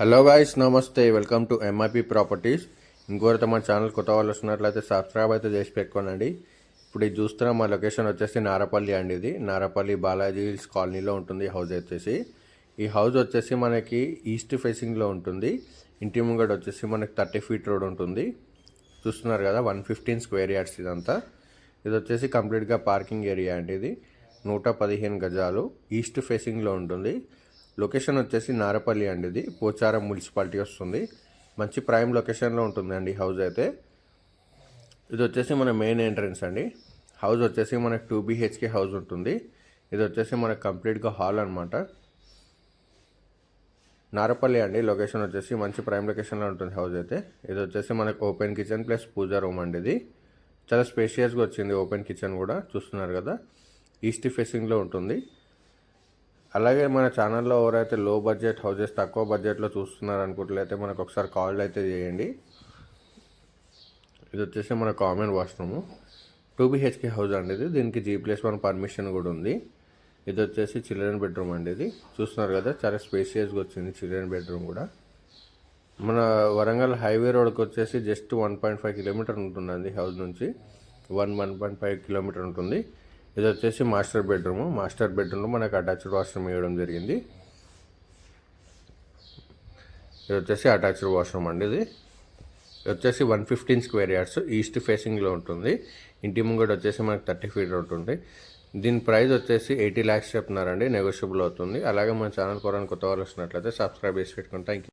Hello guys, namaste. Welcome to MIP properties. ఇంకోరితో మన channel కొత్త వాళ్ళు వస్తున్నట్లయితే సబ్స్క్రైబ్ అయితే చేసి పెట్టుకోనండి. ఇప్పుడు ఇది చూస్తున్న మా లొకేషన్ వచ్చేసి నారపల్లి అండి. ఇది నారపల్లి బాలాజీ హిల్స్ కాలనీలో ఉంటుంది హౌస్ వచ్చేసి. ఈ హౌస్ వచ్చేసి మనకి ఈస్ట్ ఫేసింగ్లో ఉంటుంది. ఇంటి ముంగడు వచ్చేసి మనకి 30 ఫీట్ రోడ్ ఉంటుంది. చూస్తున్నారు కదా, 115 స్క్వేర్ యార్డ్స్ ఇదంతా. ఇది వచ్చేసి కంప్లీట్గా పార్కింగ్ ఏరియా అండి. ఇది 115 గజాలు ఈస్ట్ ఫేసింగ్లో ఉంటుంది. లొకేషన్ వచ్చేసి నారపల్లి అండి. ఇది పోచారం మున్సిపాలిటీ వస్తుంది. మంచి ప్రైమ్ లొకేషన్లో ఉంటుందండి హౌస్ అయితే. ఇది వచ్చేసి మన మెయిన్ ఎంట్రన్స్ అండి. హౌస్ వచ్చేసి మనకు 2 BHK హౌస్ ఉంటుంది. ఇది వచ్చేసి మనకు కంప్లీట్గా హాల్ అనమాట. నారపల్లి అండి లొకేషన్ వచ్చేసి మంచి ప్రైమ్ లొకేషన్లో ఉంటుంది హౌస్ అయితే. ఇది వచ్చేసి మనకు ఓపెన్ కిచెన్ ప్లస్ పూజా రూమ్ అండి. ఇది చాలా స్పేషియస్గా వచ్చింది. ఓపెన్ కిచెన్ కూడా చూస్తున్నారు కదా, ఈస్ట్ ఫేసింగ్లో ఉంటుంది. అలాగే మన ఛానల్లో ఎవరైతే లో బడ్జెట్ హౌసెస్ తక్కువ బడ్జెట్లో చూస్తున్నారు అనుకుంటున్నట్లయితే మనకు ఒకసారి కాల్ అయితే చేయండి. ఇది వచ్చేసి మన కామన్ వాష్రూము, 2 BHK హౌస్ అండి. ఇది దీనికి G+1 పర్మిషన్ కూడా ఉంది. ఇది వచ్చేసి చిల్డ్రన్ బెడ్రూమ్ అండి. ఇది చూస్తున్నారు కదా, చాలా స్పేషియస్గా వచ్చింది చిల్డ్రన్ బెడ్రూమ్ కూడా. మన వరంగల్ హైవే రోడ్కి వచ్చేసి జస్ట్ 1.5 కిలోమీటర్ ఉంటుందండి హౌస్ నుంచి. 1.5 కిలోమీటర్ ఉంటుంది. ఇది వచ్చేసి మాస్టర్ బెడ్రూమ్. మాస్టర్ బెడ్రూమ్లో మనకు అటాచ్డ్ వాష్రూమ్ ఇవ్వడం జరిగింది. ఇది వచ్చేసి అటాచ్డ్ వాష్రూమ్ అండి. ఇది వచ్చేసి 115 స్క్వేర్ యార్డ్స్ ఈస్ట్ ఫేసింగ్లో ఉంటుంది. ఇంటి ముంగడు వచ్చేసి మనకు 30 ఫీట్ ఉంటుంది. దీని ప్రైస్ వచ్చేసి 80 lakhs చెప్తున్నారండి. నెగోషియబుల్ అవుతుంది. అలాగే మన ఛానల్ కొరకు కొత్త వాళ్ళు వస్తున్నట్లయితే సబ్స్క్రైబ్ చేసి పెట్టుకుంటాం.